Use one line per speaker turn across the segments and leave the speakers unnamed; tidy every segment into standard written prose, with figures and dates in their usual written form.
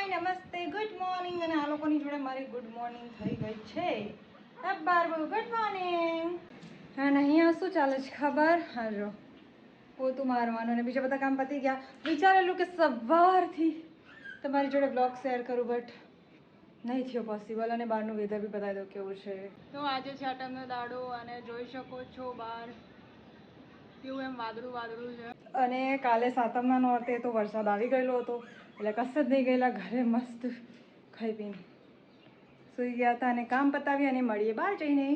હાય નમસ્તે good morning અને આ લોકોની જોડે મારી ગુડ મોર્નિંગ થઈ ગઈ છે બાર ગુડ મોર્નિંગ અને અહીંયા શું ચાલે છે ખબર હાજો પોતું મારવાનું અને બીજા બધા કામ પતી ગયા વિચારેલું કે સવારથી તમારી જોડે બ્લોગ શેર કરું બટ નહીં થયો પોસિબલ અને બહારનું વેધર બી બતાવી દો કેવું છે તો આજે છે આટમનો દાડો અને જોઈ શકો છો બહાર કેવું એમ વાદળું વાદળું છે અને કાલે સાતમના નોરતે તો વરસાદ આવી ગયેલો હતો એટલે કશે જ નહીં ગયેલા ઘરે મસ્ત ખાઈ પીને સૂઈ ગયા હતા અને કામ પતાવી અને મળીએ બહાર જઈને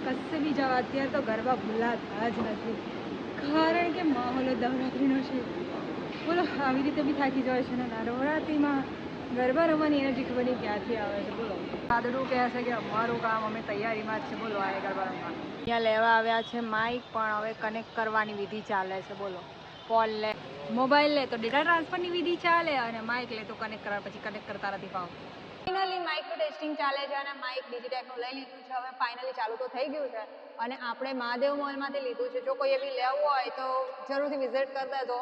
કશે બી જવા અત્યારે તો ગરબા ભૂલાતા જ નથી કારણ કે માહોલ નવરાત્રિનો છે બોલો આવી રીતે બી થાકી જાય છે ને નવરાત્રિમાં ગરબા રમવાની એનર્જી ખબર નહીં ક્યાંથી આવે છે બોલો દાદડું કહે છે કે અમારું કામ અમે તૈયારીમાં જ છે બોલો આ ગરબા રમવા અહીંયા લેવા આવ્યા છે માઇક પણ હવે કનેક્ટ કરવાની વિધિ ચાલે છે બોલો કોલ લે મોબાઈલ લે તો ડેટા ટ્રાન્સફરની વિધિ ચાલે અને માઇક લે તો કનેક્ટ કરવા પછી કનેક્ટ કરતા નથી પાવ ફાઇનલી માઇકનું ટેસ્ટિંગ ચાલે છે અને માઇક ડિજિટેકનું લઈ લીધું છે હવે ફાઇનલી ચાલુ તો થઈ ગયું છે અને આપણે મહાદેવ મોલમાંથી લીધું છે જો કોઈ એવી લેવું હોય તો જરૂરથી વિઝિટ કરી દેજો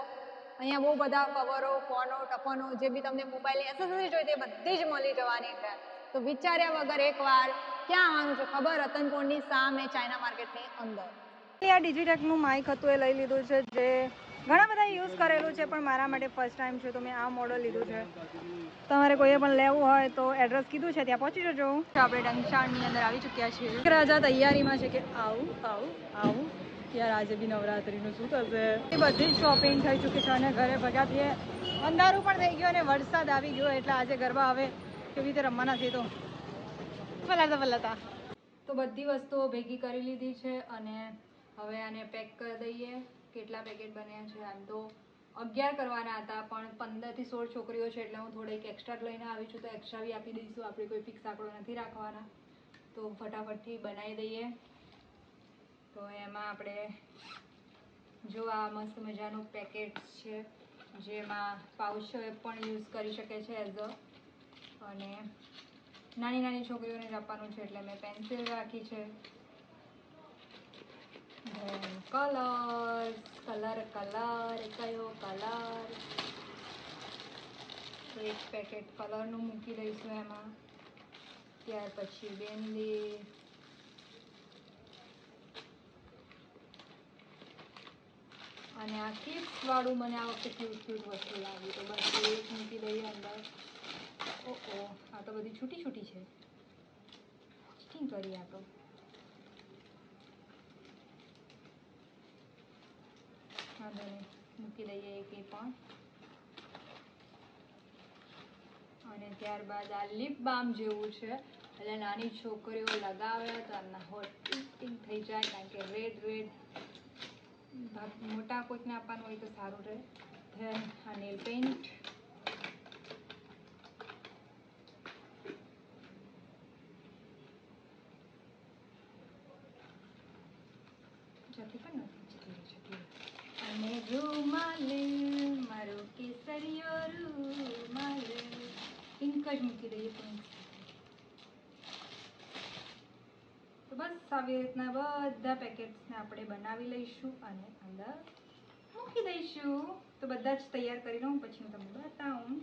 અહીંયા બહુ બધા કવરો ફોનો ટફનો જે બી તમને મોબાઈલની એસેસરીઝ જોઈએ તે બધી જ મળી જવાની છે તો વિચાર્યા વગર એકવાર ક્યાં આવવાનું છે ખબર રતનપુરની સામે ચાઇના માર્કેટની અંદર આ ડિજિટેકનું માઇક હતું એ લઈ લીધું છે જે ઘણા બધા યુઝ કરેલું છે પણ મારા માટે ફર્સ્ટ ટાઈમ છે તો મેં આ મોડલ લીધું છે તમારે કોઈએ પણ લેવું હોય તો એડ્રેસ કીધું છે ત્યાં પહોંચી જજો આપણે ડંગશાળની અંદર આવી ચૂક્યા છીએ રાજા તૈયારીમાં છે કે આવું આવું આવું યાર આજે બી નવરાત્રિનું શું થશે એ બધી જ શોપિંગ થઈ ચૂકી છે અને ઘરે ભેગા થઈએ અંધારું પણ થઈ ગયું અને વરસાદ આવી ગયો એટલે આજે ગરબા હવે કેવી રીતે રમવાના છે તો પલાતા તો બધી વસ્તુઓ ભેગી કરી લીધી છે અને હવે આને પેક કરી દઈએ કેટલા પેકેટ બન્યા છે આમ તો 11 કરવાના હતા પણ 15 થી 16 છોકરીઓ છે એટલે હું થોડીક એક્સ્ટ્રા લઈને આવી છું તો એક્સ્ટ્રા બી આપી દઈશું આપણે કોઈ ફિક્સ આંકડો નથી રાખવાના તો ફટાફટથી બનાવી દઈએ તો એમાં આપણે જો આ મસ્ત મજાનું પેકેટ છે જેમાં પાઉચ પણ યુઝ કરી શકે છે એઝ અ અને નાની નાની છોકરીઓને જ આપવાનું છે એટલે મેં પેન્સિલ રાખી છે કલર કલર કલર કયો કલર તો એક પેકેટ કલરનું મૂકી દઈશું એમાં ત્યાર પછી બેન્ડી અને આ કિપ્સ વાળું મને આ વખતે ક્યુટ ક્યુટ વસ્તુ લાવી તો બસ એક મૂકી દઈએ અંદર ઓહો આ તો બધી છૂટી છૂટી છે ચીટિંગ કરી આ તો વાંધો નહીં મૂકી દઈએ એક એ પણ અને ત્યારબાદ આ લિપ બામ જેવું છે એટલે નાની છોકરીઓ લગાવે તો આના હોટ ટિંગ થઈ જાય કારણ કે રેડ રેડ મોટા કોઈને આપવાનું હોય તો સારું રહે ધેન આ નેલ પેઇન્ટ જતી પણ નથી અને રૂમાલ મારો કેસરિયો રૂમાલ પિંક જ મૂકી દઈએ પિંક તો બસ આવી રીતના બધા પેકેટ્સને આપણે બનાવી લઈશું અને અંદર મૂકી દઈશું તો બધા જ તૈયાર કરી લઉં પછી હું તમને બતાવું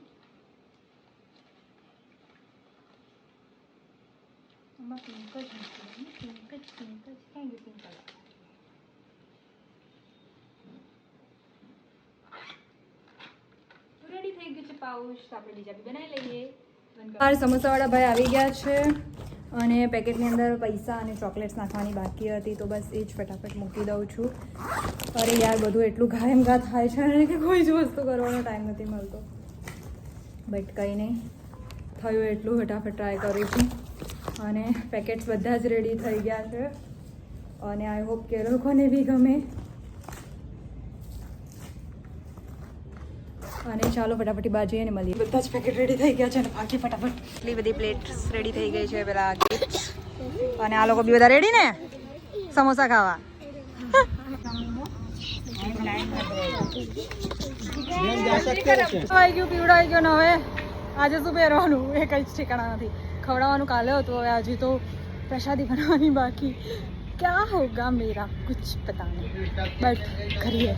આમાં પિંક જ મૂકી દઉં પિંક જ ક્યાં ગયું પિંક કલર રેડી થઈ ગયું છે પાઉચ તો આપણે બીજા બી બનાવી લઈએ સમોસાવાળા ભાઈ આવી ગયા છે અને પેકેટની અંદર પૈસા અને ચોકલેટ્સ નાખવાની બાકી હતી તો બસ એ જ ફટાફટ મૂકી દઉં છું અરે યાર બધું એટલું ઘાયમ ઘા થાય છે અને કે કોઈ જ વસ્તુ કરવાનો ટાઈમ નથી મળતો બટ કંઈ નહીં થયું એટલું ફટાફટ ટ્રાય કરું છું અને પેકેટ્સ બધા જ રેડી થઈ ગયા છે અને આઈ હોપ કે લોકોને બી ગમે અને ચાલો ફટાફટ બહાર જઈએ ને મળીએ બધા જ પેકેટ રેડી થઈ ગયા છે અને બાકી ફટાફટ એટલી બધી પ્લેટ્સ રેડી થઈ ગઈ છે પેલા અને આ લોકો બી બધા રેડી ને સમોસા ખાવા આવી ગયું પીવડાવી ગયો ને હવે આજે શું પહેરવાનું એ કંઈ જ ઠેકાણા નથી ખવડાવવાનું કાલે હતું હવે હજી તો પ્રસાદી બનાવવાની બાકી क्या होगा मेरा कुछ पता नहीं बट करिए.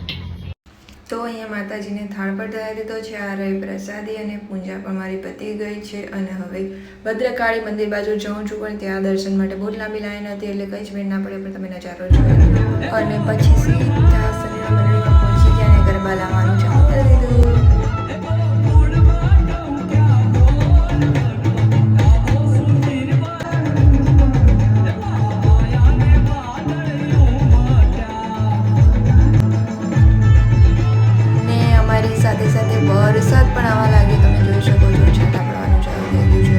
તો અહીંયા માતાજીને થાળ પર ધરાવી દીધો છે. આ રહી પ્રસાદી અને પૂજા પણ મારી પતી ગઈ છે. અને હવે ભદ્રકાળી મંદિર બાજુ જઉં છું, પણ ત્યાં દર્શન માટે બહુ જ લાંબી લાઈન હતી, એટલે કંઈ જ મેળ ના પડે, પણ તમે નજારો જોયો. અને પછી સીધા શનિવાર મંદિરમાં પહોંચી ગયા અને ગરબા લાવવાનું ચાલુ કરી દીધું. સાથે સાથે વરસાદ પણ આવવા લાગ્યો, તમે જોઈ શકો છો. છાંટા પડવાનું ચાલુ થઈ ગયું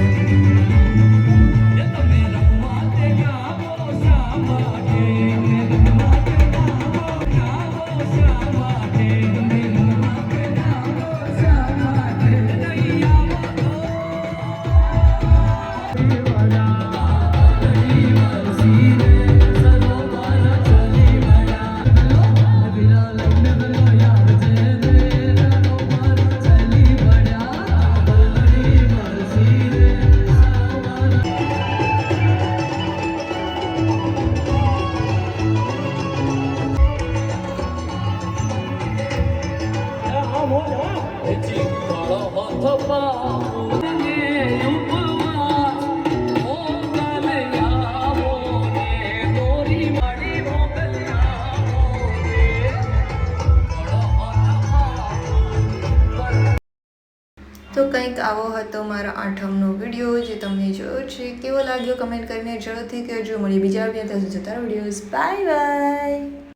તો કંઈક આવો હતો મારો 8મનો વિડીયો, જે તમને જોયો છે. કેવો લાગ્યો કમેન્ટ કરીને જરૂરથી કહેજો. મળી બીજા વિડીયો, ત્યાં સુધી જતા વિડીયોઝ. Bye bye.